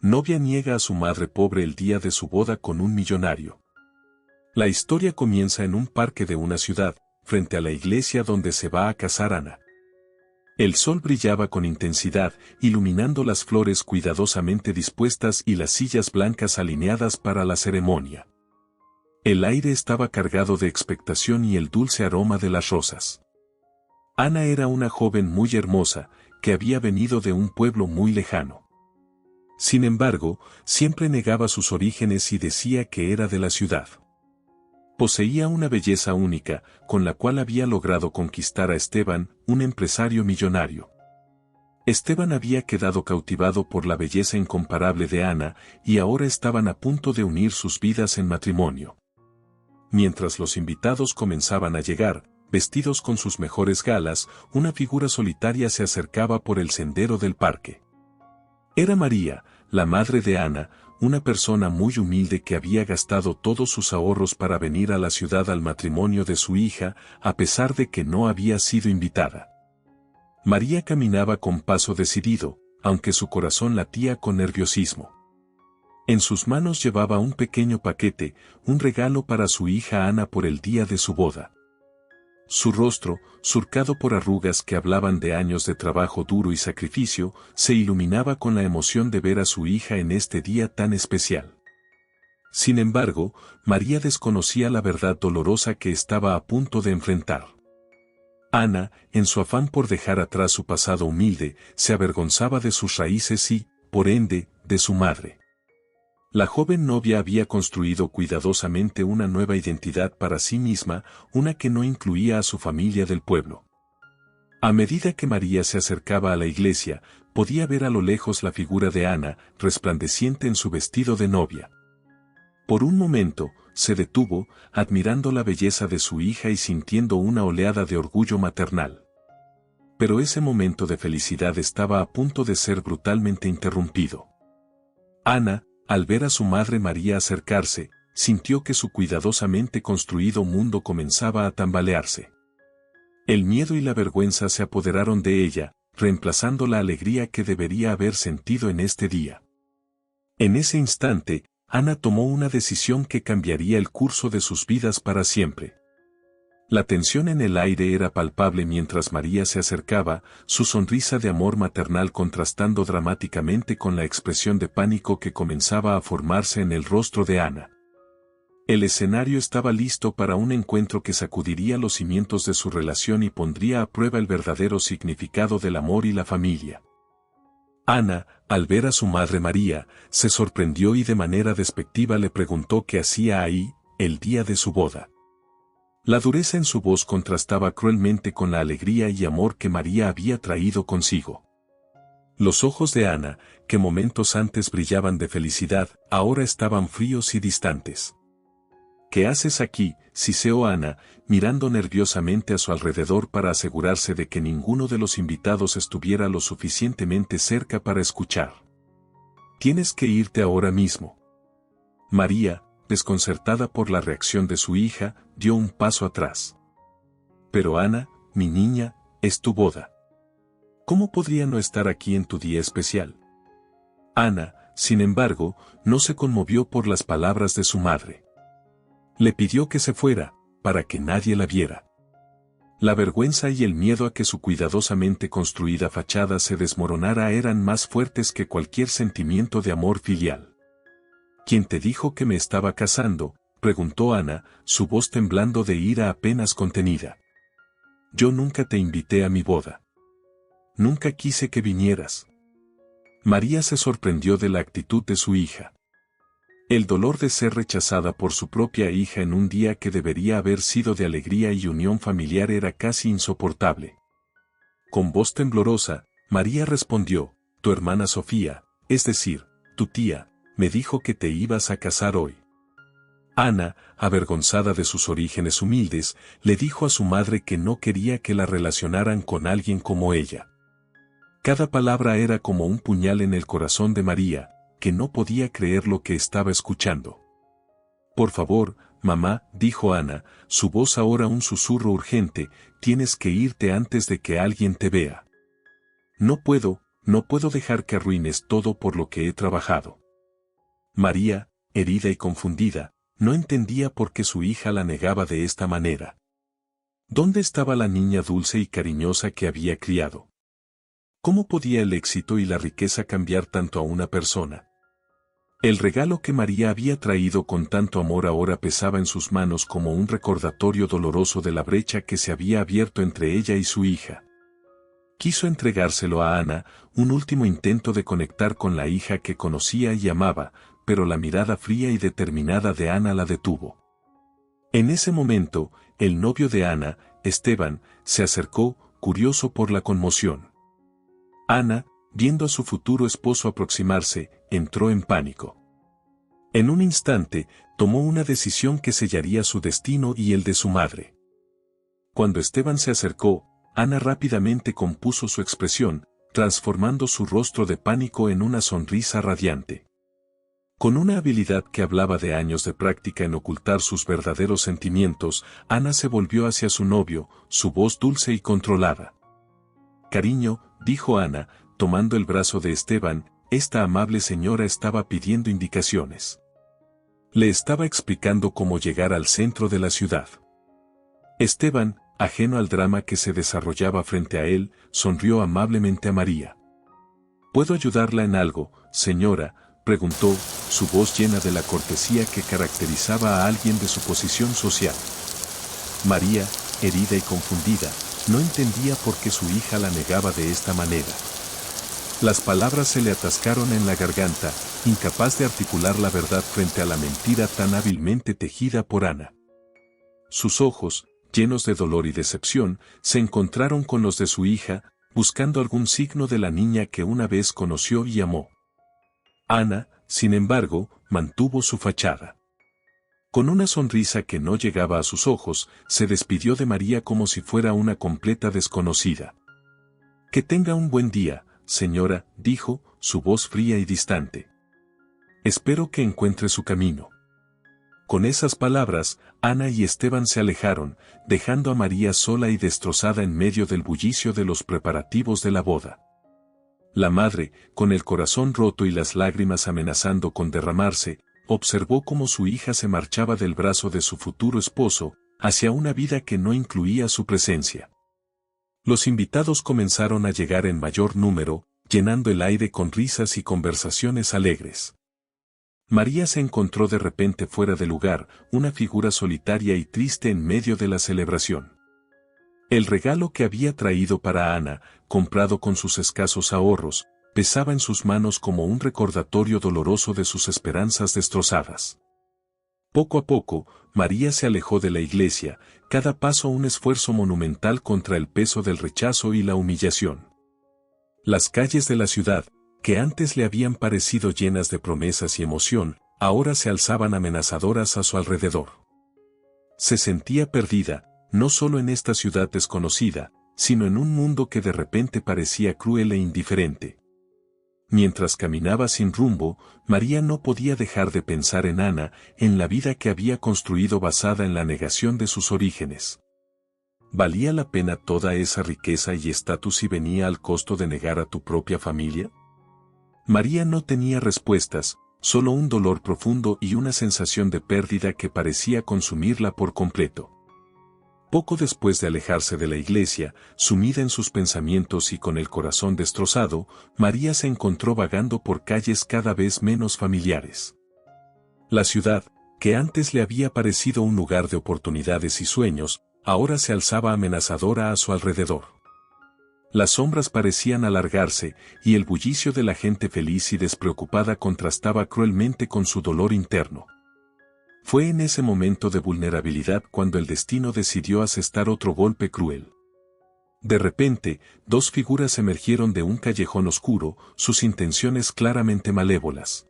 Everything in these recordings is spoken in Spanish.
Novia niega a su madre pobre el día de su boda con un millonario. La historia comienza en un parque de una ciudad, frente a la iglesia donde se va a casar Ana. El sol brillaba con intensidad, iluminando las flores cuidadosamente dispuestas y las sillas blancas alineadas para la ceremonia. El aire estaba cargado de expectación y el dulce aroma de las rosas. Ana era una joven muy hermosa, que había venido de un pueblo muy lejano. Sin embargo, siempre negaba sus orígenes y decía que era de la ciudad. Poseía una belleza única, con la cual había logrado conquistar a Esteban, un empresario millonario. Esteban había quedado cautivado por la belleza incomparable de Ana, y ahora estaban a punto de unir sus vidas en matrimonio. Mientras los invitados comenzaban a llegar, vestidos con sus mejores galas, una figura solitaria se acercaba por el sendero del parque. Era María, la madre de Ana, una persona muy humilde que había gastado todos sus ahorros para venir a la ciudad al matrimonio de su hija, a pesar de que no había sido invitada. María caminaba con paso decidido, aunque su corazón latía con nerviosismo. En sus manos llevaba un pequeño paquete, un regalo para su hija Ana por el día de su boda. Su rostro, surcado por arrugas que hablaban de años de trabajo duro y sacrificio, se iluminaba con la emoción de ver a su hija en este día tan especial. Sin embargo, María desconocía la verdad dolorosa que estaba a punto de enfrentar. Ana, en su afán por dejar atrás su pasado humilde, se avergonzaba de sus raíces y, por ende, de su madre. La joven novia había construido cuidadosamente una nueva identidad para sí misma, una que no incluía a su familia del pueblo. A medida que María se acercaba a la iglesia, podía ver a lo lejos la figura de Ana, resplandeciente en su vestido de novia. Por un momento, se detuvo, admirando la belleza de su hija y sintiendo una oleada de orgullo maternal. Pero ese momento de felicidad estaba a punto de ser brutalmente interrumpido. Ana, al ver a su madre María acercarse, sintió que su cuidadosamente construido mundo comenzaba a tambalearse. El miedo y la vergüenza se apoderaron de ella, reemplazando la alegría que debería haber sentido en este día. En ese instante, Ana tomó una decisión que cambiaría el curso de sus vidas para siempre. La tensión en el aire era palpable mientras María se acercaba, su sonrisa de amor maternal contrastando dramáticamente con la expresión de pánico que comenzaba a formarse en el rostro de Ana. El escenario estaba listo para un encuentro que sacudiría los cimientos de su relación y pondría a prueba el verdadero significado del amor y la familia. Ana, al ver a su madre María, se sorprendió y de manera despectiva le preguntó qué hacía ahí, el día de su boda. La dureza en su voz contrastaba cruelmente con la alegría y amor que María había traído consigo. Los ojos de Ana, que momentos antes brillaban de felicidad, ahora estaban fríos y distantes. ¿Qué haces aquí?, siseó Ana, mirando nerviosamente a su alrededor para asegurarse de que ninguno de los invitados estuviera lo suficientemente cerca para escuchar. Tienes que irte ahora mismo. María, desconcertada por la reacción de su hija, dio un paso atrás. Pero Ana, mi niña, es tu boda. ¿Cómo podría no estar aquí en tu día especial? Ana, sin embargo, no se conmovió por las palabras de su madre. Le pidió que se fuera, para que nadie la viera. La vergüenza y el miedo a que su cuidadosamente construida fachada se desmoronara eran más fuertes que cualquier sentimiento de amor filial. ¿Quién te dijo que me estaba casando?, preguntó Ana, su voz temblando de ira apenas contenida. Yo nunca te invité a mi boda. Nunca quise que vinieras. María se sorprendió de la actitud de su hija. El dolor de ser rechazada por su propia hija en un día que debería haber sido de alegría y unión familiar era casi insoportable. Con voz temblorosa, María respondió, tu hermana Sofía, es decir, tu tía, me dijo que te ibas a casar hoy. Ana, avergonzada de sus orígenes humildes, le dijo a su madre que no quería que la relacionaran con alguien como ella. Cada palabra era como un puñal en el corazón de María, que no podía creer lo que estaba escuchando. Por favor, mamá, dijo Ana, su voz ahora un susurro urgente, tienes que irte antes de que alguien te vea. No puedo, no puedo dejar que arruines todo por lo que he trabajado. María, herida y confundida, no entendía por qué su hija la negaba de esta manera. ¿Dónde estaba la niña dulce y cariñosa que había criado? ¿Cómo podía el éxito y la riqueza cambiar tanto a una persona? El regalo que María había traído con tanto amor ahora pesaba en sus manos como un recordatorio doloroso de la brecha que se había abierto entre ella y su hija. Quiso entregárselo a Ana, un último intento de conectar con la hija que conocía y amaba, pero la mirada fría y determinada de Ana la detuvo. En ese momento, el novio de Ana, Esteban, se acercó, curioso por la conmoción. Ana, viendo a su futuro esposo aproximarse, entró en pánico. En un instante, tomó una decisión que sellaría su destino y el de su madre. Cuando Esteban se acercó, Ana rápidamente compuso su expresión, transformando su rostro de pánico en una sonrisa radiante. Con una habilidad que hablaba de años de práctica en ocultar sus verdaderos sentimientos, Ana se volvió hacia su novio, su voz dulce y controlada. «Cariño», dijo Ana, tomando el brazo de Esteban, esta amable señora estaba pidiendo indicaciones. Le estaba explicando cómo llegar al centro de la ciudad. Esteban, ajeno al drama que se desarrollaba frente a él, sonrió amablemente a María. «¿Puedo ayudarla en algo, señora?», preguntó, su voz llena de la cortesía que caracterizaba a alguien de su posición social. María, herida y confundida, no entendía por qué su hija la negaba de esta manera. Las palabras se le atascaron en la garganta, incapaz de articular la verdad frente a la mentira tan hábilmente tejida por Ana. Sus ojos, llenos de dolor y decepción, se encontraron con los de su hija, buscando algún signo de la niña que una vez conoció y amó. Ana, sin embargo, mantuvo su fachada. Con una sonrisa que no llegaba a sus ojos, se despidió de María como si fuera una completa desconocida. «Que tenga un buen día, señora», dijo, su voz fría y distante. «Espero que encuentre su camino». Con esas palabras, Ana y Esteban se alejaron, dejando a María sola y destrozada en medio del bullicio de los preparativos de la boda. La madre, con el corazón roto y las lágrimas amenazando con derramarse, observó cómo su hija se marchaba del brazo de su futuro esposo, hacia una vida que no incluía su presencia. Los invitados comenzaron a llegar en mayor número, llenando el aire con risas y conversaciones alegres. María se encontró de repente fuera de lugar, una figura solitaria y triste en medio de la celebración. El regalo que había traído para Ana, comprado con sus escasos ahorros, pesaba en sus manos como un recordatorio doloroso de sus esperanzas destrozadas. Poco a poco, María se alejó de la iglesia, cada paso un esfuerzo monumental contra el peso del rechazo y la humillación. Las calles de la ciudad, que antes le habían parecido llenas de promesas y emoción, ahora se alzaban amenazadoras a su alrededor. Se sentía perdida, no solo en esta ciudad desconocida, sino en un mundo que de repente parecía cruel e indiferente. Mientras caminaba sin rumbo, María no podía dejar de pensar en Ana, en la vida que había construido basada en la negación de sus orígenes. ¿Valía la pena toda esa riqueza y estatus si venía al costo de negar a tu propia familia? María no tenía respuestas, solo un dolor profundo y una sensación de pérdida que parecía consumirla por completo. Poco después de alejarse de la iglesia, sumida en sus pensamientos y con el corazón destrozado, María se encontró vagando por calles cada vez menos familiares. La ciudad, que antes le había parecido un lugar de oportunidades y sueños, ahora se alzaba amenazadora a su alrededor. Las sombras parecían alargarse, y el bullicio de la gente feliz y despreocupada contrastaba cruelmente con su dolor interno. Fue en ese momento de vulnerabilidad cuando el destino decidió asestar otro golpe cruel. De repente, dos figuras emergieron de un callejón oscuro, sus intenciones claramente malévolas.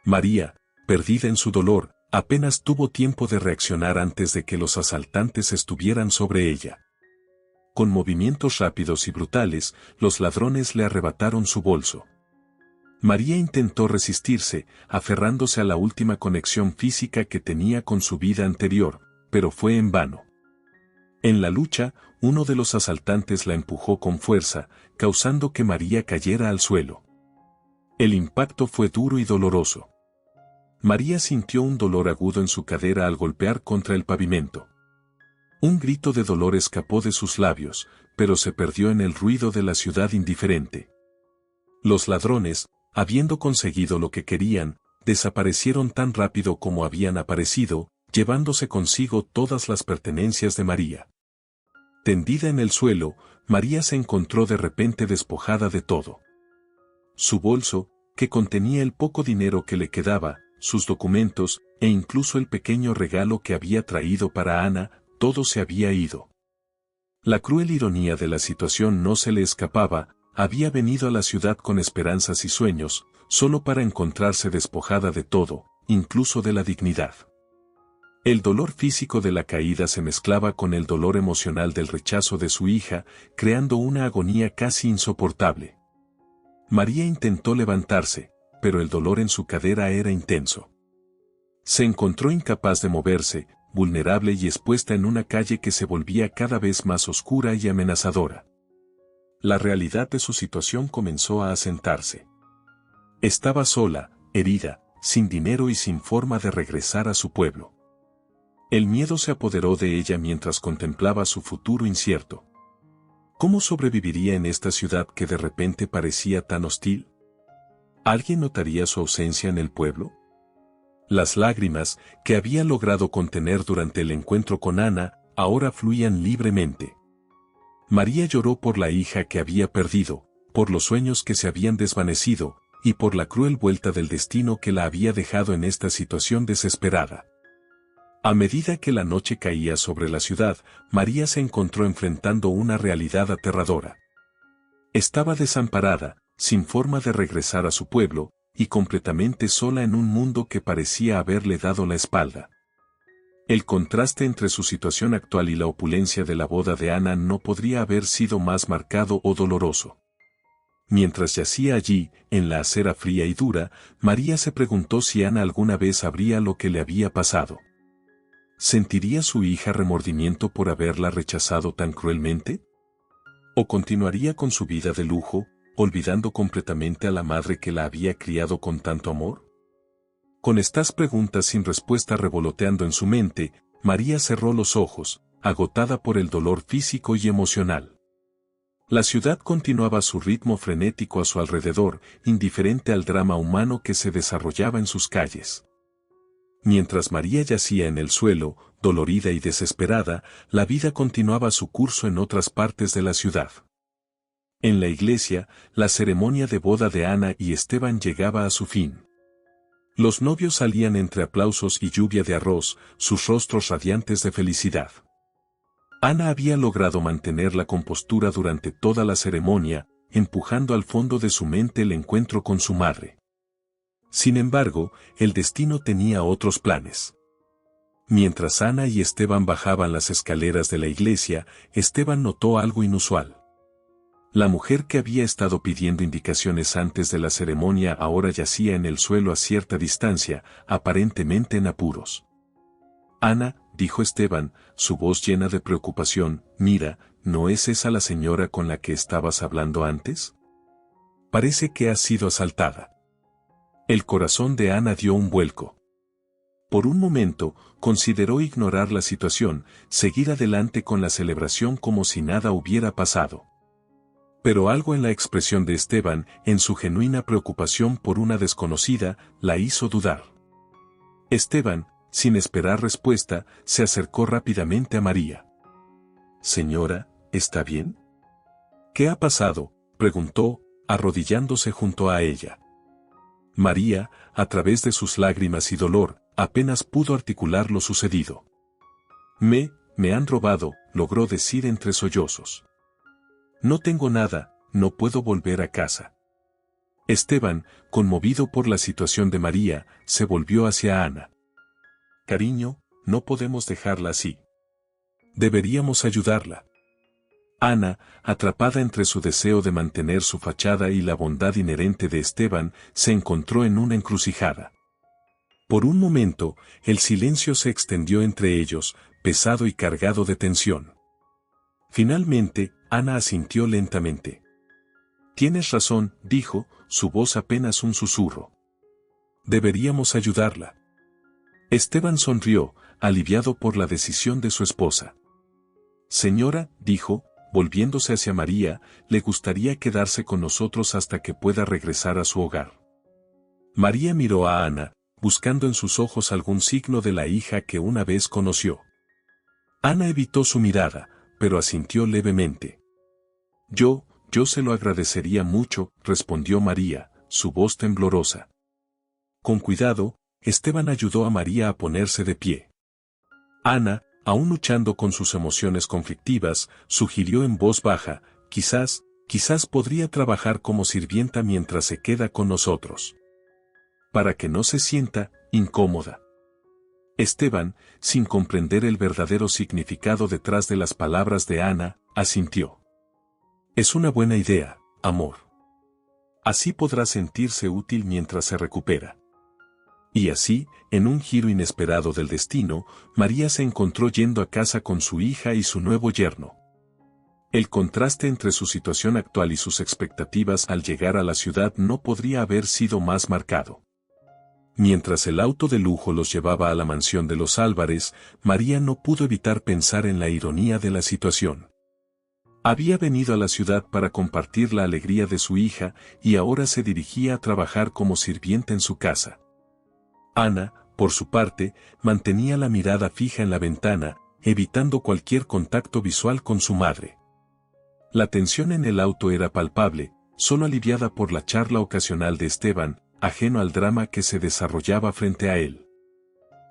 María, perdida en su dolor, apenas tuvo tiempo de reaccionar antes de que los asaltantes estuvieran sobre ella. Con movimientos rápidos y brutales, los ladrones le arrebataron su bolso. María intentó resistirse, aferrándose a la última conexión física que tenía con su vida anterior, pero fue en vano. En la lucha, uno de los asaltantes la empujó con fuerza, causando que María cayera al suelo. El impacto fue duro y doloroso. María sintió un dolor agudo en su cadera al golpear contra el pavimento. Un grito de dolor escapó de sus labios, pero se perdió en el ruido de la ciudad indiferente. Los ladrones, habiendo conseguido lo que querían, desaparecieron tan rápido como habían aparecido, llevándose consigo todas las pertenencias de María. Tendida en el suelo, María se encontró de repente despojada de todo. Su bolso, que contenía el poco dinero que le quedaba, sus documentos, e incluso el pequeño regalo que había traído para Ana, todo se había ido. La cruel ironía de la situación no se le escapaba, había venido a la ciudad con esperanzas y sueños, solo para encontrarse despojada de todo, incluso de la dignidad. El dolor físico de la caída se mezclaba con el dolor emocional del rechazo de su hija, creando una agonía casi insoportable. María intentó levantarse, pero el dolor en su cadera era intenso. Se encontró incapaz de moverse, vulnerable y expuesta en una calle que se volvía cada vez más oscura y amenazadora. La realidad de su situación comenzó a asentarse. Estaba sola, herida, sin dinero y sin forma de regresar a su pueblo. El miedo se apoderó de ella mientras contemplaba su futuro incierto. ¿Cómo sobreviviría en esta ciudad que de repente parecía tan hostil? ¿Alguien notaría su ausencia en el pueblo? Las lágrimas, que había logrado contener durante el encuentro con Ana, ahora fluían libremente. María lloró por la hija que había perdido, por los sueños que se habían desvanecido, y por la cruel vuelta del destino que la había dejado en esta situación desesperada. A medida que la noche caía sobre la ciudad, María se encontró enfrentando una realidad aterradora. Estaba desamparada, sin forma de regresar a su pueblo, y completamente sola en un mundo que parecía haberle dado la espalda. El contraste entre su situación actual y la opulencia de la boda de Ana no podría haber sido más marcado o doloroso. Mientras yacía allí, en la acera fría y dura, María se preguntó si Ana alguna vez sabría lo que le había pasado. ¿Sentiría su hija remordimiento por haberla rechazado tan cruelmente? ¿O continuaría con su vida de lujo, olvidando completamente a la madre que la había criado con tanto amor? Con estas preguntas sin respuesta revoloteando en su mente, María cerró los ojos, agotada por el dolor físico y emocional. La ciudad continuaba su ritmo frenético a su alrededor, indiferente al drama humano que se desarrollaba en sus calles. Mientras María yacía en el suelo, dolorida y desesperada, la vida continuaba su curso en otras partes de la ciudad. En la iglesia, la ceremonia de boda de Ana y Esteban llegaba a su fin. Los novios salían entre aplausos y lluvia de arroz, sus rostros radiantes de felicidad. Ana había logrado mantener la compostura durante toda la ceremonia, empujando al fondo de su mente el encuentro con su madre. Sin embargo, el destino tenía otros planes. Mientras Ana y Esteban bajaban las escaleras de la iglesia, Esteban notó algo inusual. La mujer que había estado pidiendo indicaciones antes de la ceremonia ahora yacía en el suelo a cierta distancia, aparentemente en apuros. Ana, dijo Esteban, su voz llena de preocupación, mira, ¿no es esa la señora con la que estabas hablando antes? Parece que ha sido asaltada. El corazón de Ana dio un vuelco. Por un momento, consideró ignorar la situación, seguir adelante con la celebración como si nada hubiera pasado. Pero algo en la expresión de Esteban, en su genuina preocupación por una desconocida, la hizo dudar. Esteban, sin esperar respuesta, se acercó rápidamente a María. «Señora, ¿está bien?» «¿Qué ha pasado?», preguntó, arrodillándose junto a ella. María, a través de sus lágrimas y dolor, apenas pudo articular lo sucedido. Me han robado», logró decir entre sollozos. «No tengo nada, no puedo volver a casa». Esteban, conmovido por la situación de María, se volvió hacia Ana. «Cariño, no podemos dejarla así. Deberíamos ayudarla». Ana, atrapada entre su deseo de mantener su fachada y la bondad inherente de Esteban, se encontró en una encrucijada. Por un momento, el silencio se extendió entre ellos, pesado y cargado de tensión. Finalmente, Ana asintió lentamente. Tienes razón, dijo, su voz apenas un susurro. Deberíamos ayudarla. Esteban sonrió, aliviado por la decisión de su esposa. Señora, dijo, volviéndose hacia María, le gustaría quedarse con nosotros hasta que pueda regresar a su hogar. María miró a Ana, buscando en sus ojos algún signo de la hija que una vez conoció. Ana evitó su mirada, pero asintió levemente. Yo se lo agradecería mucho, respondió María, su voz temblorosa. Con cuidado, Esteban ayudó a María a ponerse de pie. Ana, aún luchando con sus emociones conflictivas, sugirió en voz baja, quizás podría trabajar como sirvienta mientras se queda con nosotros. Para que no se sienta incómoda. Esteban, sin comprender el verdadero significado detrás de las palabras de Ana, asintió. Es una buena idea, amor. Así podrá sentirse útil mientras se recupera. Y así, en un giro inesperado del destino, María se encontró yendo a casa con su hija y su nuevo yerno. El contraste entre su situación actual y sus expectativas al llegar a la ciudad no podría haber sido más marcado. Mientras el auto de lujo los llevaba a la mansión de los Álvarez, María no pudo evitar pensar en la ironía de la situación. Había venido a la ciudad para compartir la alegría de su hija y ahora se dirigía a trabajar como sirvienta en su casa. Ana, por su parte, mantenía la mirada fija en la ventana, evitando cualquier contacto visual con su madre. La tensión en el auto era palpable, solo aliviada por la charla ocasional de Esteban, ajeno al drama que se desarrollaba frente a él.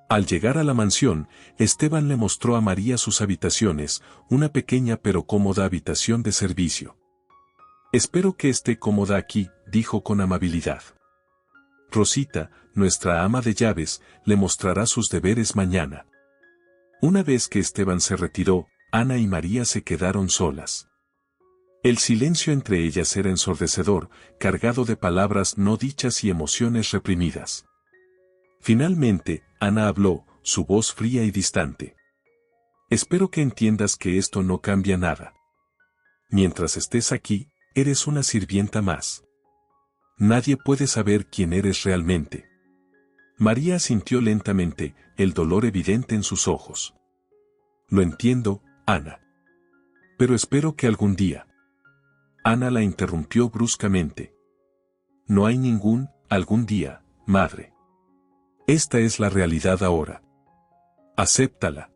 Al llegar a la mansión, Esteban le mostró a María sus habitaciones, una pequeña pero cómoda habitación de servicio. Espero que esté cómoda aquí, dijo con amabilidad. Rosita, nuestra ama de llaves, le mostrará sus deberes mañana. Una vez que Esteban se retiró, Ana y María se quedaron solas. El silencio entre ellas era ensordecedor, cargado de palabras no dichas y emociones reprimidas. Finalmente, Ana habló, su voz fría y distante. Espero que entiendas que esto no cambia nada. Mientras estés aquí, eres una sirvienta más. Nadie puede saber quién eres realmente. María asintió lentamente, el dolor evidente en sus ojos. Lo entiendo, Ana. Pero espero que algún día. Ana la interrumpió bruscamente. No hay algún día, madre. Esta es la realidad ahora. Acéptala.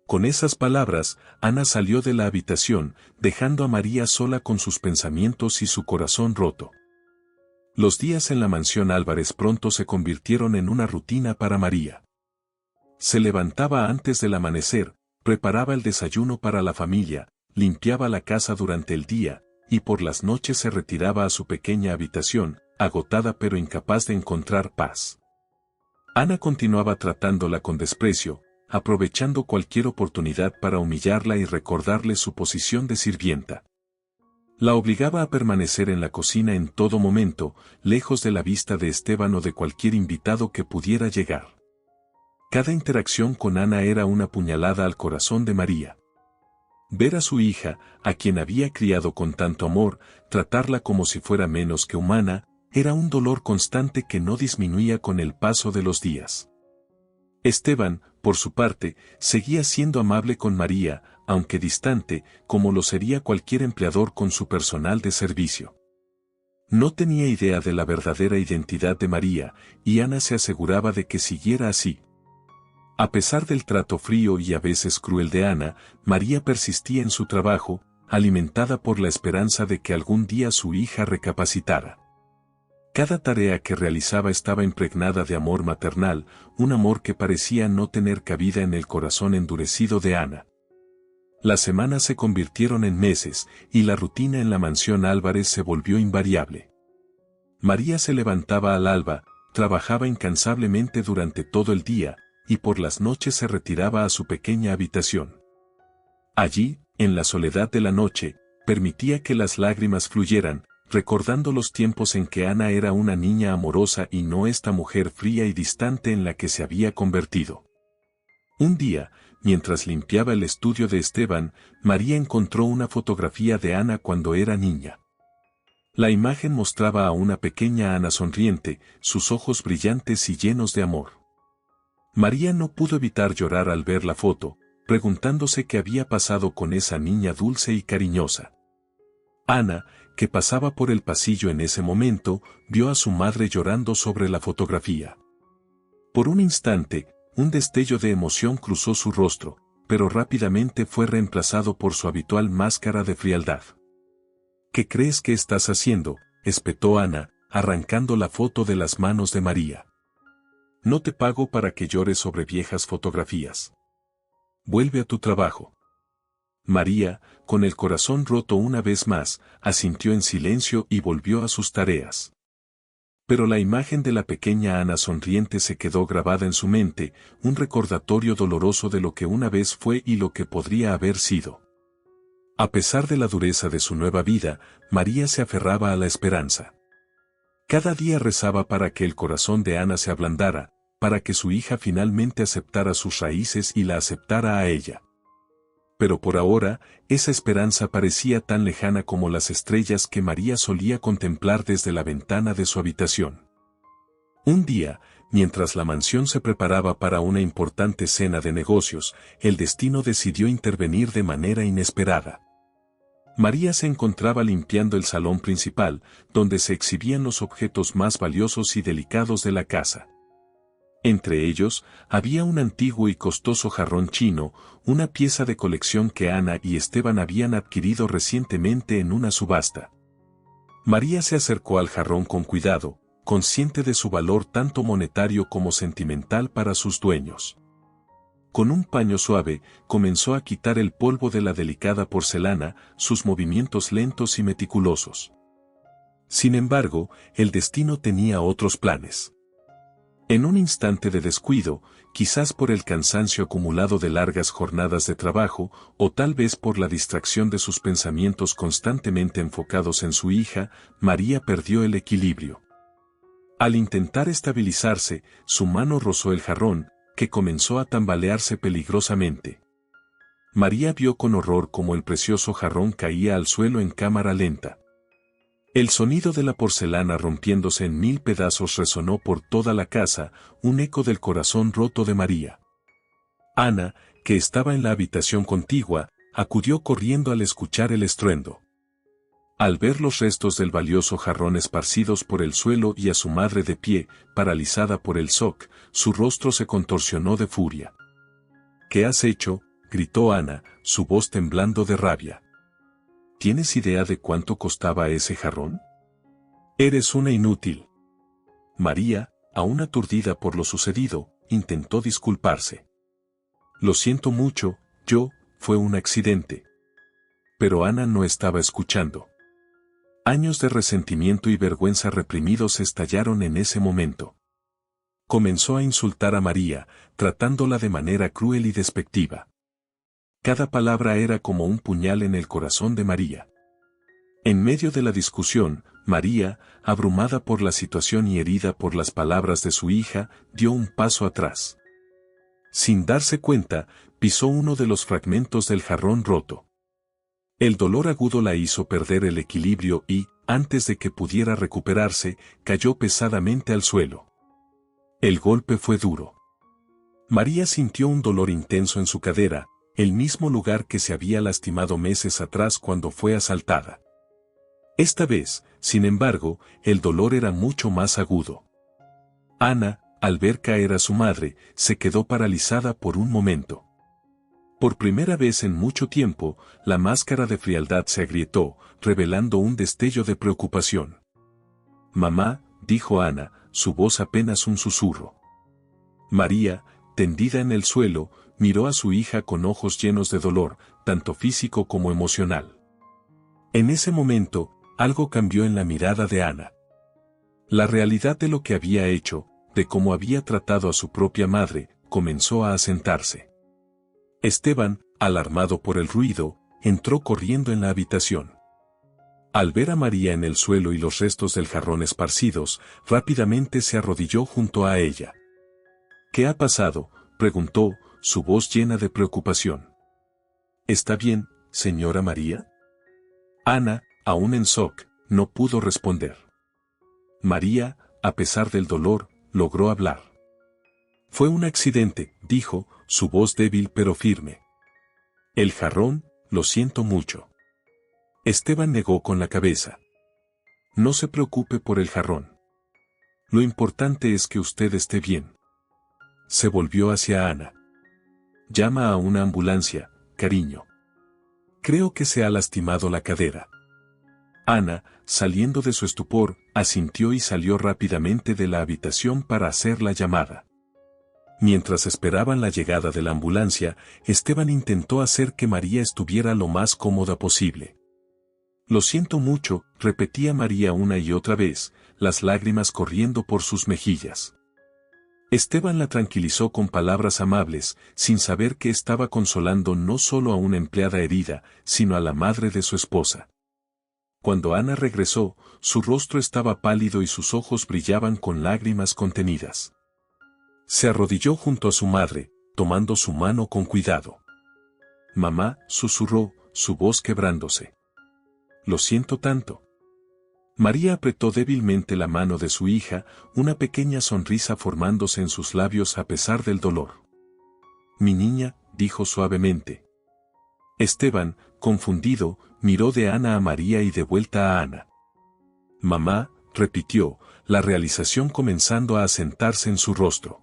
Con esas palabras, Ana salió de la habitación, dejando a María sola con sus pensamientos y su corazón roto. Los días en la mansión Álvarez pronto se convirtieron en una rutina para María. Se levantaba antes del amanecer, preparaba el desayuno para la familia, limpiaba la casa durante el día, y por las noches se retiraba a su pequeña habitación, agotada pero incapaz de encontrar paz. Ana continuaba tratándola con desprecio, aprovechando cualquier oportunidad para humillarla y recordarle su posición de sirvienta. La obligaba a permanecer en la cocina en todo momento, lejos de la vista de Esteban o de cualquier invitado que pudiera llegar. Cada interacción con Ana era una puñalada al corazón de María. Ver a su hija, a quien había criado con tanto amor, tratarla como si fuera menos que humana, era un dolor constante que no disminuía con el paso de los días. Esteban, por su parte, seguía siendo amable con María, aunque distante, como lo sería cualquier empleador con su personal de servicio. No tenía idea de la verdadera identidad de María, y Ana se aseguraba de que siguiera así. A pesar del trato frío y a veces cruel de Ana, María persistía en su trabajo, alimentada por la esperanza de que algún día su hija recapacitara. Cada tarea que realizaba estaba impregnada de amor maternal, un amor que parecía no tener cabida en el corazón endurecido de Ana. Las semanas se convirtieron en meses, y la rutina en la mansión Álvarez se volvió invariable. María se levantaba al alba, trabajaba incansablemente durante todo el día, y por las noches se retiraba a su pequeña habitación. Allí, en la soledad de la noche, permitía que las lágrimas fluyeran, recordando los tiempos en que Ana era una niña amorosa y no esta mujer fría y distante en la que se había convertido. Un día, mientras limpiaba el estudio de Esteban, María encontró una fotografía de Ana cuando era niña. La imagen mostraba a una pequeña Ana sonriente, sus ojos brillantes y llenos de amor. María no pudo evitar llorar al ver la foto, preguntándose qué había pasado con esa niña dulce y cariñosa. Ana, que pasaba por el pasillo en ese momento, vio a su madre llorando sobre la fotografía. Por un instante, un destello de emoción cruzó su rostro, pero rápidamente fue reemplazado por su habitual máscara de frialdad. ¿Qué crees que estás haciendo?, espetó Ana, arrancando la foto de las manos de María. No te pago para que llores sobre viejas fotografías. Vuelve a tu trabajo. María, con el corazón roto una vez más, asintió en silencio y volvió a sus tareas. Pero la imagen de la pequeña Ana sonriente se quedó grabada en su mente, un recordatorio doloroso de lo que una vez fue y lo que podría haber sido. A pesar de la dureza de su nueva vida, María se aferraba a la esperanza. Cada día rezaba para que el corazón de Ana se ablandara, para que su hija finalmente aceptara sus raíces y la aceptara a ella. Pero por ahora, esa esperanza parecía tan lejana como las estrellas que María solía contemplar desde la ventana de su habitación. Un día, mientras la mansión se preparaba para una importante cena de negocios, el destino decidió intervenir de manera inesperada. María se encontraba limpiando el salón principal, donde se exhibían los objetos más valiosos y delicados de la casa. Entre ellos, había un antiguo y costoso jarrón chino, una pieza de colección que Ana y Esteban habían adquirido recientemente en una subasta. María se acercó al jarrón con cuidado, consciente de su valor tanto monetario como sentimental para sus dueños. Con un paño suave, comenzó a quitar el polvo de la delicada porcelana, sus movimientos lentos y meticulosos. Sin embargo, el destino tenía otros planes. En un instante de descuido, quizás por el cansancio acumulado de largas jornadas de trabajo, o tal vez por la distracción de sus pensamientos constantemente enfocados en su hija, María perdió el equilibrio. Al intentar estabilizarse, su mano rozó el jarrón, que comenzó a tambalearse peligrosamente. María vio con horror cómo el precioso jarrón caía al suelo en cámara lenta. El sonido de la porcelana rompiéndose en 1000 pedazos resonó por toda la casa, un eco del corazón roto de María. Ana, que estaba en la habitación contigua, acudió corriendo al escuchar el estruendo. Al ver los restos del valioso jarrón esparcidos por el suelo y a su madre de pie, paralizada por el shock, su rostro se contorsionó de furia. ¿Qué has hecho?, gritó Ana, su voz temblando de rabia. ¿Tienes idea de cuánto costaba ese jarrón? Eres una inútil. María, aún aturdida por lo sucedido, intentó disculparse. Lo siento mucho, fue un accidente. Pero Ana no estaba escuchando. Años de resentimiento y vergüenza reprimidos estallaron en ese momento. Comenzó a insultar a María, tratándola de manera cruel y despectiva. Cada palabra era como un puñal en el corazón de María. En medio de la discusión, María, abrumada por la situación y herida por las palabras de su hija, dio un paso atrás. Sin darse cuenta, pisó uno de los fragmentos del jarrón roto. El dolor agudo la hizo perder el equilibrio y, antes de que pudiera recuperarse, cayó pesadamente al suelo. El golpe fue duro. María sintió un dolor intenso en su cadera, el mismo lugar que se había lastimado meses atrás cuando fue asaltada. Esta vez, sin embargo, el dolor era mucho más agudo. Ana, al ver caer a su madre, se quedó paralizada por un momento. Por primera vez en mucho tiempo, la máscara de frialdad se agrietó, revelando un destello de preocupación. «Mamá», dijo Ana, su voz apenas un susurro. María, tendida en el suelo, miró a su hija con ojos llenos de dolor, tanto físico como emocional. En ese momento, algo cambió en la mirada de Ana. La realidad de lo que había hecho, de cómo había tratado a su propia madre, comenzó a asentarse. Esteban, alarmado por el ruido, entró corriendo en la habitación. Al ver a María en el suelo y los restos del jarrón esparcidos, rápidamente se arrodilló junto a ella. «¿Qué ha pasado?», preguntó, su voz llena de preocupación. ¿Está bien, señora María? Ana, aún en shock, no pudo responder. María, a pesar del dolor, logró hablar. Fue un accidente, dijo, su voz débil pero firme. El jarrón, lo siento mucho. Esteban negó con la cabeza. No se preocupe por el jarrón. Lo importante es que usted esté bien. Se volvió hacia Ana. Llama a una ambulancia, cariño. Creo que se ha lastimado la cadera. Ana, saliendo de su estupor, asintió y salió rápidamente de la habitación para hacer la llamada. Mientras esperaban la llegada de la ambulancia, Esteban intentó hacer que María estuviera lo más cómoda posible. Lo siento mucho, repetía María una y otra vez, las lágrimas corriendo por sus mejillas. Esteban la tranquilizó con palabras amables, sin saber que estaba consolando no solo a una empleada herida, sino a la madre de su esposa. Cuando Ana regresó, su rostro estaba pálido y sus ojos brillaban con lágrimas contenidas. Se arrodilló junto a su madre, tomando su mano con cuidado. Mamá, susurró, su voz quebrándose. Lo siento tanto. María apretó débilmente la mano de su hija, una pequeña sonrisa formándose en sus labios a pesar del dolor. Mi niña, dijo suavemente. Esteban, confundido, miró de Ana a María y de vuelta a Ana. Mamá, repitió, la realización comenzando a asentarse en su rostro.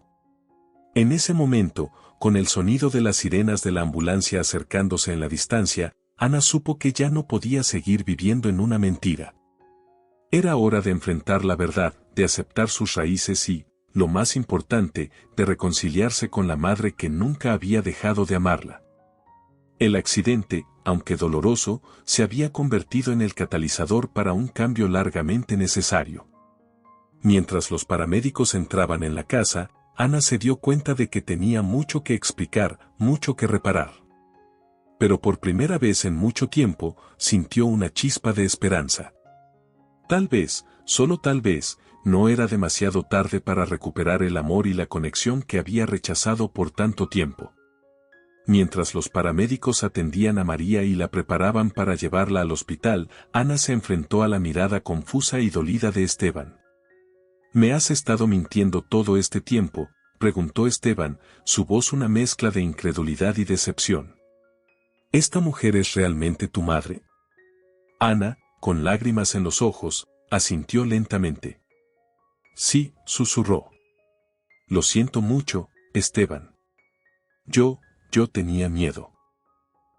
En ese momento, con el sonido de las sirenas de la ambulancia acercándose en la distancia, Ana supo que ya no podía seguir viviendo en una mentira. Era hora de enfrentar la verdad, de aceptar sus raíces y, lo más importante, de reconciliarse con la madre que nunca había dejado de amarla. El accidente, aunque doloroso, se había convertido en el catalizador para un cambio largamente necesario. Mientras los paramédicos entraban en la casa, Ana se dio cuenta de que tenía mucho que explicar, mucho que reparar. Pero por primera vez en mucho tiempo, sintió una chispa de esperanza. Tal vez, solo tal vez, no era demasiado tarde para recuperar el amor y la conexión que había rechazado por tanto tiempo. Mientras los paramédicos atendían a María y la preparaban para llevarla al hospital, Ana se enfrentó a la mirada confusa y dolida de Esteban. ¿Me has estado mintiendo todo este tiempo?, preguntó Esteban, su voz una mezcla de incredulidad y decepción. ¿Esta mujer es realmente tu madre? Ana, con lágrimas en los ojos, asintió lentamente. Sí, susurró. Lo siento mucho, Esteban. Yo tenía miedo.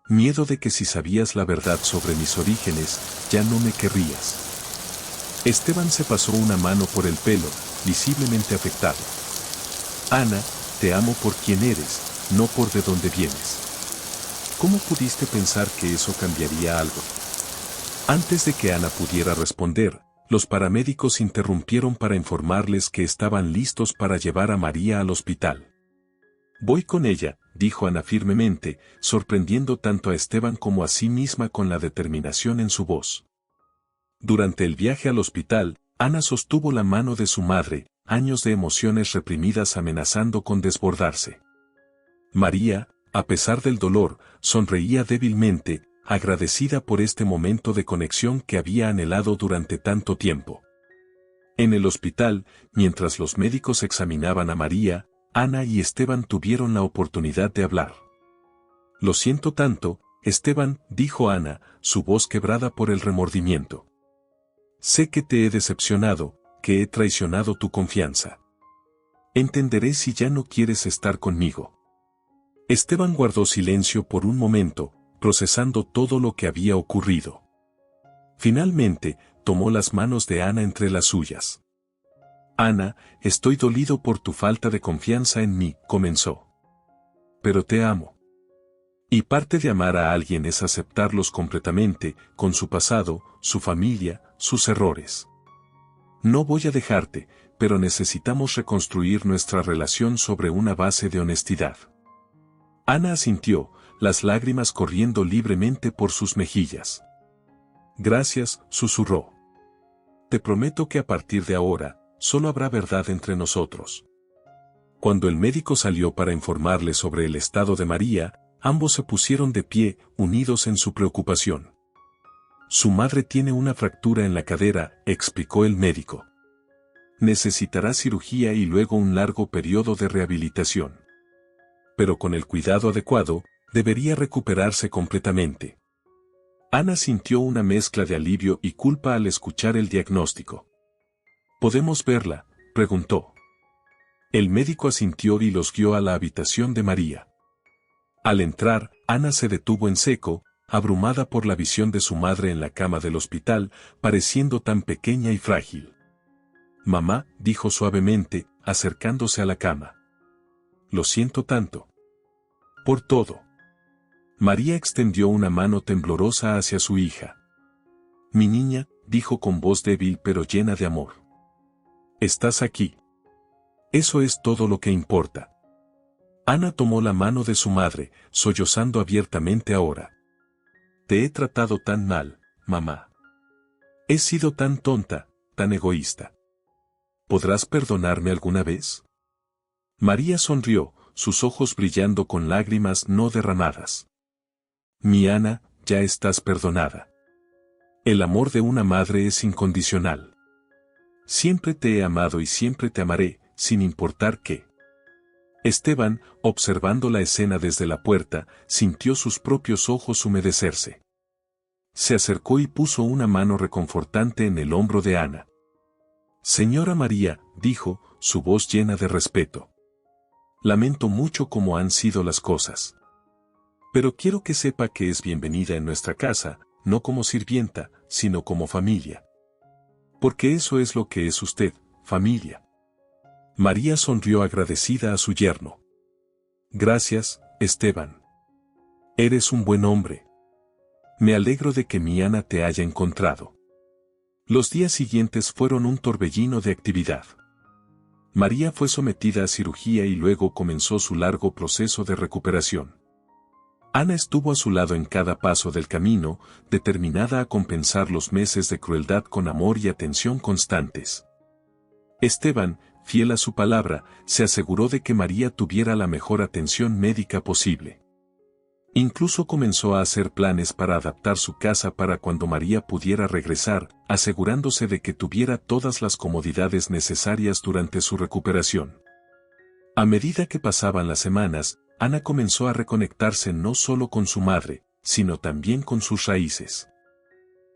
Miedo de que si sabías la verdad sobre mis orígenes, ya no me querrías. Esteban se pasó una mano por el pelo, visiblemente afectado. Ana, te amo por quien eres, no por de dónde vienes. ¿Cómo pudiste pensar que eso cambiaría algo? Antes de que Ana pudiera responder, los paramédicos interrumpieron para informarles que estaban listos para llevar a María al hospital. Voy con ella, dijo Ana firmemente, sorprendiendo tanto a Esteban como a sí misma con la determinación en su voz. Durante el viaje al hospital, Ana sostuvo la mano de su madre, años de emociones reprimidas amenazando con desbordarse. María, a pesar del dolor, sonreía débilmente, agradecida por este momento de conexión que había anhelado durante tanto tiempo. En el hospital, mientras los médicos examinaban a María, Ana y Esteban tuvieron la oportunidad de hablar. Lo siento tanto, Esteban, dijo Ana, su voz quebrada por el remordimiento. Sé que te he decepcionado, que he traicionado tu confianza. Entenderé si ya no quieres estar conmigo. Esteban guardó silencio por un momento, procesando todo lo que había ocurrido. Finalmente, tomó las manos de Ana entre las suyas. Ana, estoy dolido por tu falta de confianza en mí, comenzó. Pero te amo. Y parte de amar a alguien es aceptarlos completamente, con su pasado, su familia, sus errores. No voy a dejarte, pero necesitamos reconstruir nuestra relación sobre una base de honestidad. Ana asintió, las lágrimas corriendo libremente por sus mejillas. Gracias, susurró. Te prometo que a partir de ahora, solo habrá verdad entre nosotros. Cuando el médico salió para informarle sobre el estado de María, ambos se pusieron de pie, unidos en su preocupación. Su madre tiene una fractura en la cadera, explicó el médico. Necesitará cirugía y luego un largo periodo de rehabilitación. Pero con el cuidado adecuado, debería recuperarse completamente. Ana sintió una mezcla de alivio y culpa al escuchar el diagnóstico. ¿Podemos verla?, preguntó. El médico asintió y los guió a la habitación de María. Al entrar, Ana se detuvo en seco, abrumada por la visión de su madre en la cama del hospital, pareciendo tan pequeña y frágil. Mamá, dijo suavemente, acercándose a la cama. Lo siento tanto. Por todo. María extendió una mano temblorosa hacia su hija. Mi niña, dijo con voz débil pero llena de amor. Estás aquí. Eso es todo lo que importa. Ana tomó la mano de su madre, sollozando abiertamente ahora. Te he tratado tan mal, mamá. He sido tan tonta, tan egoísta. ¿Podrás perdonarme alguna vez? María sonrió, sus ojos brillando con lágrimas no derramadas. Mi Ana, ya estás perdonada. El amor de una madre es incondicional. Siempre te he amado y siempre te amaré, sin importar qué. Esteban, observando la escena desde la puerta, sintió sus propios ojos humedecerse. Se acercó y puso una mano reconfortante en el hombro de Ana. Señora María, dijo, su voz llena de respeto. Lamento mucho cómo han sido las cosas. Pero quiero que sepa que es bienvenida en nuestra casa, no como sirvienta, sino como familia. Porque eso es lo que es usted, familia. María sonrió agradecida a su yerno. Gracias, Esteban. Eres un buen hombre. Me alegro de que mi Ana te haya encontrado. Los días siguientes fueron un torbellino de actividad. María fue sometida a cirugía y luego comenzó su largo proceso de recuperación. Ana estuvo a su lado en cada paso del camino, determinada a compensar los meses de crueldad con amor y atención constantes. Esteban, fiel a su palabra, se aseguró de que María tuviera la mejor atención médica posible. Incluso comenzó a hacer planes para adaptar su casa para cuando María pudiera regresar, asegurándose de que tuviera todas las comodidades necesarias durante su recuperación. A medida que pasaban las semanas, Ana comenzó a reconectarse no solo con su madre, sino también con sus raíces.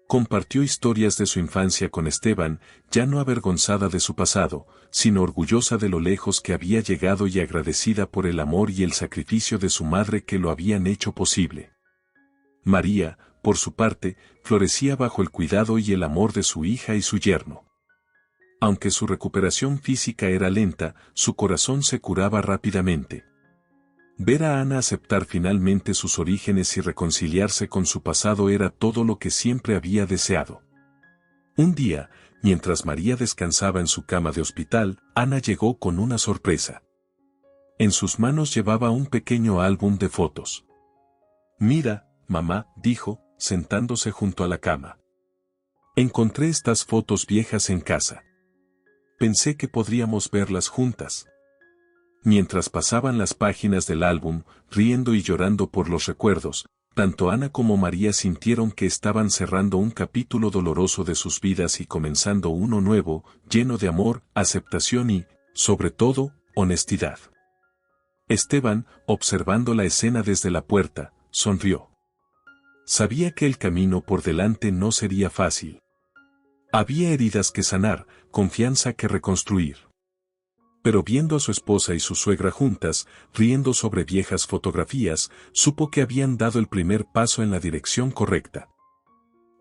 Compartió historias de su infancia con Esteban, ya no avergonzada de su pasado, sino orgullosa de lo lejos que había llegado y agradecida por el amor y el sacrificio de su madre que lo habían hecho posible. María, por su parte, florecía bajo el cuidado y el amor de su hija y su yerno. Aunque su recuperación física era lenta, su corazón se curaba rápidamente. Ver a Ana aceptar finalmente sus orígenes y reconciliarse con su pasado era todo lo que siempre había deseado. Un día, mientras María descansaba en su cama de hospital, Ana llegó con una sorpresa. En sus manos llevaba un pequeño álbum de fotos. Mira, mamá, dijo, sentándose junto a la cama. Encontré estas fotos viejas en casa. Pensé que podríamos verlas juntas. Mientras pasaban las páginas del álbum, riendo y llorando por los recuerdos, tanto Ana como María sintieron que estaban cerrando un capítulo doloroso de sus vidas y comenzando uno nuevo, lleno de amor, aceptación y, sobre todo, honestidad. Esteban, observando la escena desde la puerta, sonrió. Sabía que el camino por delante no sería fácil. Había heridas que sanar, confianza que reconstruir. Pero viendo a su esposa y su suegra juntas, riendo sobre viejas fotografías, supo que habían dado el primer paso en la dirección correcta.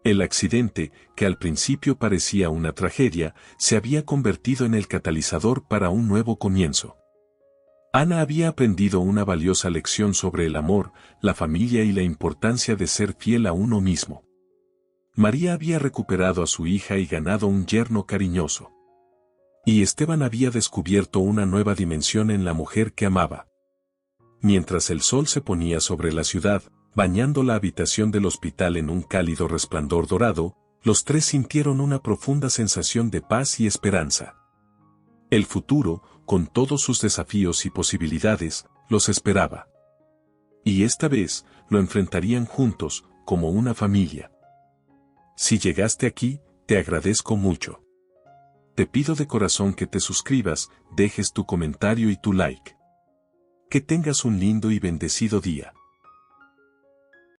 El accidente, que al principio parecía una tragedia, se había convertido en el catalizador para un nuevo comienzo. Ana había aprendido una valiosa lección sobre el amor, la familia y la importancia de ser fiel a uno mismo. María había recuperado a su hija y ganado un yerno cariñoso. Y Esteban había descubierto una nueva dimensión en la mujer que amaba. Mientras el sol se ponía sobre la ciudad, bañando la habitación del hospital en un cálido resplandor dorado, los tres sintieron una profunda sensación de paz y esperanza. El futuro, con todos sus desafíos y posibilidades, los esperaba. Y esta vez, lo enfrentarían juntos, como una familia. Si llegaste aquí, te agradezco mucho. Te pido de corazón que te suscribas, dejes tu comentario y tu like. Que tengas un lindo y bendecido día.